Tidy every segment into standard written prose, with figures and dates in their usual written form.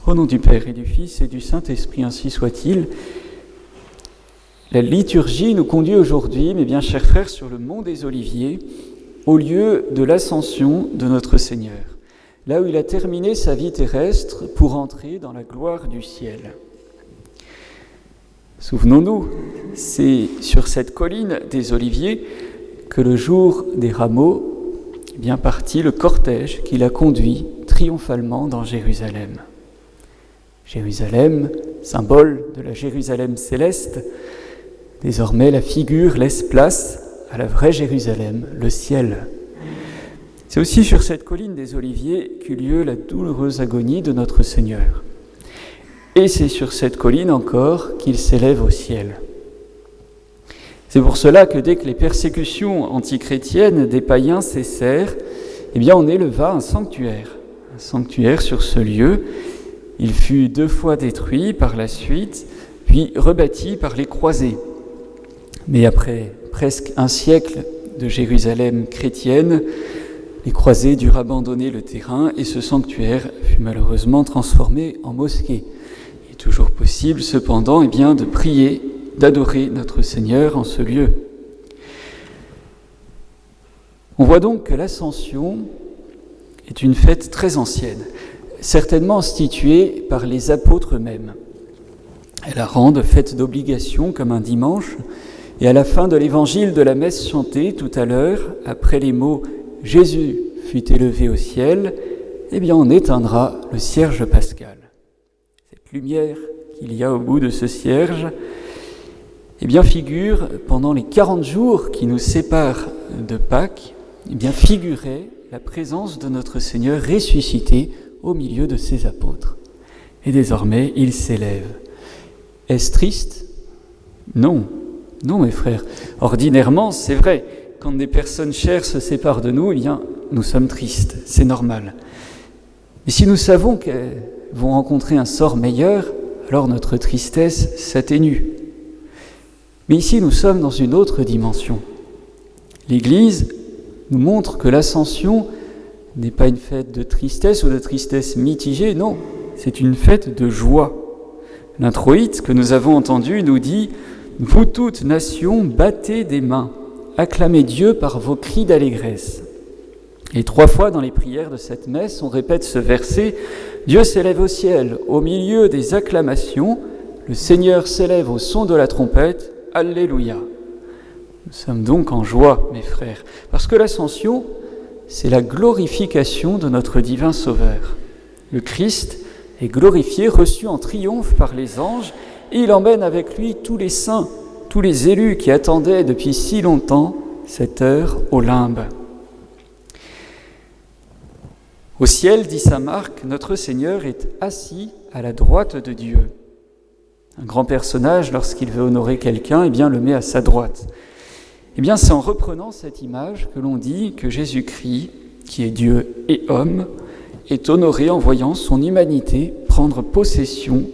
Au nom du Père et du Fils et du Saint-Esprit, ainsi soit-il. La liturgie nous conduit aujourd'hui, mes bien chers frères, sur le mont des Oliviers, au lieu de l'ascension de notre Seigneur, là où il a terminé sa vie terrestre pour entrer dans la gloire du ciel. Souvenons-nous, c'est sur cette colline des Oliviers que le jour des rameaux est bien parti le cortège qui l'a conduit triomphalement dans Jérusalem. Jérusalem, symbole de la Jérusalem céleste, désormais la figure laisse place à la vraie Jérusalem, le ciel. C'est aussi sur cette colline des Oliviers qu'eut lieu la douloureuse agonie de notre Seigneur. Et c'est sur cette colline encore qu'il s'élève au ciel. C'est pour cela que dès que les persécutions antichrétiennes des païens cessèrent, on éleva un sanctuaire sur ce lieu. Il fut 2 fois détruit par la suite, puis rebâti par les croisés. Mais après presque un siècle de Jérusalem chrétienne, les croisés durent abandonner le terrain et ce sanctuaire fut malheureusement transformé en mosquée. Il est toujours possible cependant de prier, d'adorer notre Seigneur en ce lieu. On voit donc que l'Ascension est une fête très ancienne, certainement instituée par les apôtres eux-mêmes. Elle la rend fête d'obligation comme un dimanche, et à la fin de l'évangile de la messe chantée tout à l'heure, après les mots « Jésus fut élevé au ciel », on éteindra le cierge pascal. Cette lumière qu'il y a au bout de ce cierge, figure, pendant les 40 jours qui nous séparent de Pâques, figurait la présence de notre Seigneur ressuscité au milieu de ses apôtres. Et désormais, il s'élève. Est-ce triste ? Non, mes frères. Ordinairement, c'est vrai, quand des personnes chères se séparent de nous, nous sommes tristes, c'est normal. Mais si nous savons qu'elles vont rencontrer un sort meilleur, alors notre tristesse s'atténue. Mais ici, nous sommes dans une autre dimension. L'Église nous montre que l'Ascension n'est pas une fête de tristesse ou de tristesse mitigée, non, c'est une fête de joie. L'introïte que nous avons entendu nous dit « Vous toutes nations, battez des mains, acclamez Dieu par vos cris d'allégresse ». Et 3 fois dans les prières de cette messe, on répète ce verset « Dieu s'élève au ciel, au milieu des acclamations, le Seigneur s'élève au son de la trompette, Alléluia ». Nous sommes donc en joie, mes frères, parce que l'Ascension, c'est la glorification de notre divin Sauveur. Le Christ est glorifié, reçu en triomphe par les anges, et il emmène avec lui tous les saints, tous les élus qui attendaient depuis si longtemps cette heure au limbe. Au ciel, dit saint Marc, notre Seigneur est assis à la droite de Dieu. Un grand personnage, lorsqu'il veut honorer quelqu'un, le met à sa droite. C'est en reprenant cette image que l'on dit que Jésus-Christ, qui est Dieu et homme, est honoré en voyant son humanité prendre possession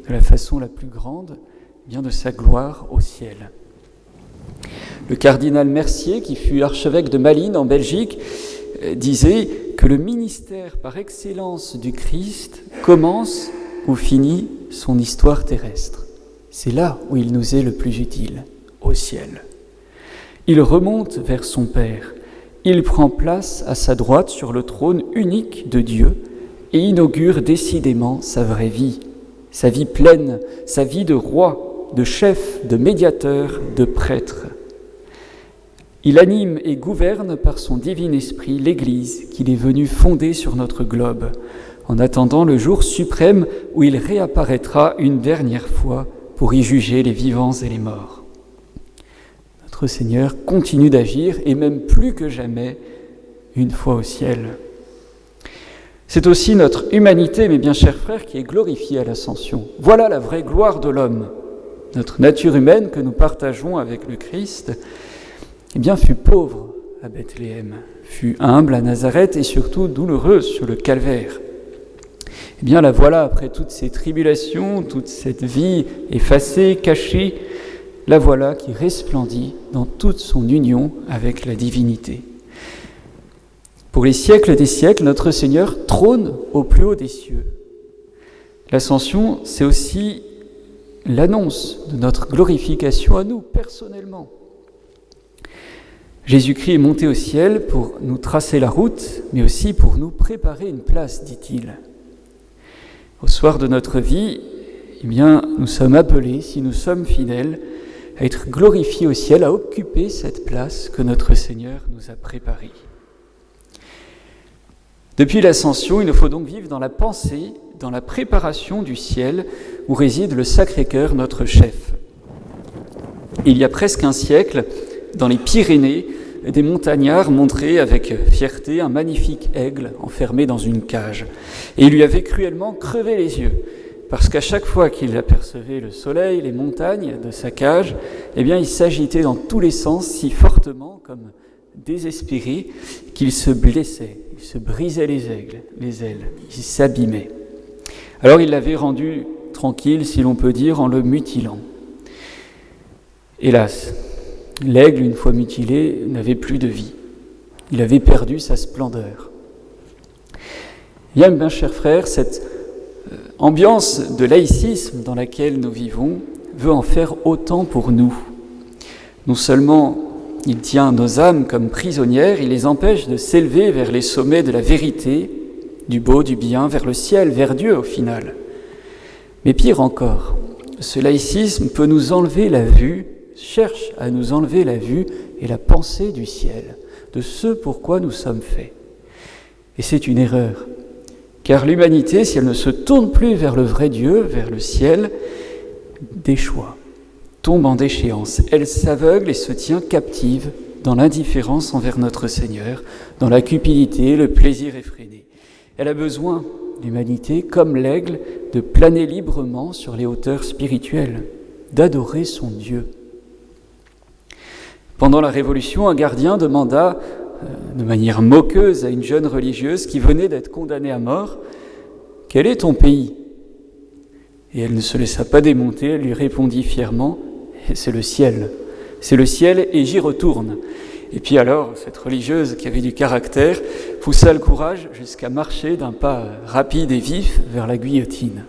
de la façon la plus grande de sa gloire au ciel. Le cardinal Mercier, qui fut archevêque de Malines en Belgique, disait que le ministère par excellence du Christ commence ou finit son histoire terrestre. C'est là où il nous est le plus utile, au ciel. Il remonte vers son Père. Il prend place à sa droite sur le trône unique de Dieu et inaugure décidément sa vraie vie, sa vie pleine, sa vie de roi, de chef, de médiateur, de prêtre. Il anime et gouverne par son divin esprit l'Église qu'il est venu fonder sur notre globe, en attendant le jour suprême où il réapparaîtra une dernière fois pour y juger les vivants et les morts. Notre Seigneur continue d'agir, et même plus que jamais, une fois au ciel. C'est aussi notre humanité, mes bien chers frères, qui est glorifiée à l'Ascension. Voilà la vraie gloire de l'homme. Notre nature humaine que nous partageons avec le Christ, fut pauvre à Bethléem, fut humble à Nazareth et surtout douloureuse sur le calvaire. La voilà, après toutes ces tribulations, toute cette vie effacée, cachée, la voilà qui resplendit dans toute son union avec la divinité. Pour les siècles des siècles, notre Seigneur trône au plus haut des cieux. L'ascension, c'est aussi l'annonce de notre glorification à nous, personnellement. Jésus-Christ est monté au ciel pour nous tracer la route, mais aussi pour nous préparer une place, dit-il. Au soir de notre vie, eh bien, nous sommes appelés, si nous sommes fidèles, à être glorifiés au ciel, à occuper cette place que notre Seigneur nous a préparée. Depuis l'ascension, il nous faut donc vivre dans la pensée, dans la préparation du ciel où réside le Sacré-Cœur, notre chef. Il y a presque un siècle, dans les Pyrénées, des montagnards montraient avec fierté un magnifique aigle enfermé dans une cage. Et il lui avait cruellement crevé les yeux, parce qu'à chaque fois qu'il apercevait le soleil, les montagnes de sa cage, eh bien, il s'agitait dans tous les sens si fortement, comme désespéré, qu'il se blessait, il se brisait les ailes, il s'abîmait. Alors il l'avait rendu tranquille, si l'on peut dire, en le mutilant. Hélas, l'aigle, une fois mutilé, n'avait plus de vie. Il avait perdu sa splendeur. Bien, chers frères, cette ambiance de laïcisme dans laquelle nous vivons veut en faire autant pour nous. Non seulement il tient nos âmes comme prisonnières, il les empêche de s'élever vers les sommets de la vérité, du beau, du bien, vers le ciel, vers Dieu au final. Mais pire encore, ce laïcisme peut nous enlever la vue, cherche à nous enlever la vue et la pensée du ciel, de ce pourquoi nous sommes faits. Et c'est une erreur, car l'humanité, si elle ne se tourne plus vers le vrai Dieu, vers le ciel, déchoit, tombe en déchéance. Elle s'aveugle et se tient captive dans l'indifférence envers notre Seigneur, dans la cupidité, le plaisir effréné. Elle a besoin, l'humanité, comme l'aigle, de planer librement sur les hauteurs spirituelles, d'adorer son Dieu. Pendant la Révolution, un gardien demanda de manière moqueuse à une jeune religieuse qui venait d'être condamnée à mort « Quel est ton pays ?» Et elle ne se laissa pas démonter, elle lui répondit fièrement « C'est le ciel et j'y retourne ». Et puis alors, cette religieuse qui avait du caractère poussa le courage jusqu'à marcher d'un pas rapide et vif vers la guillotine.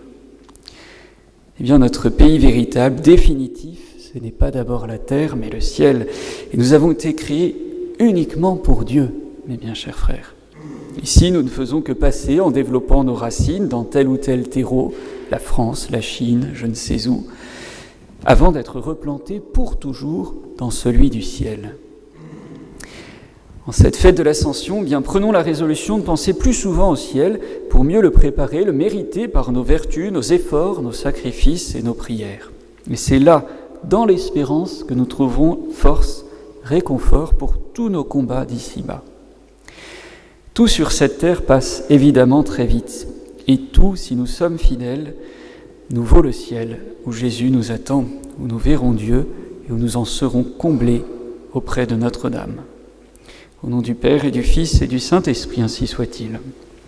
Eh bien, notre pays véritable, définitif, ce n'est pas d'abord la terre, mais le ciel. Et nous avons été créés uniquement pour Dieu, mes bien chers frères. Ici, nous ne faisons que passer en développant nos racines dans tel ou tel terreau, la France, la Chine, je ne sais où, avant d'être replantés pour toujours dans celui du ciel. En cette fête de l'Ascension, bien prenons la résolution de penser plus souvent au ciel pour mieux le préparer, le mériter par nos vertus, nos efforts, nos sacrifices et nos prières. Et c'est là, dans l'espérance, que nous trouverons force, réconfort pour tous nos combats d'ici-bas. Tout sur cette terre passe évidemment très vite, et tout, si nous sommes fidèles, nous vaut le ciel, où Jésus nous attend, où nous verrons Dieu et où nous en serons comblés auprès de Notre-Dame. Au nom du Père et du Fils et du Saint-Esprit, ainsi soit-il.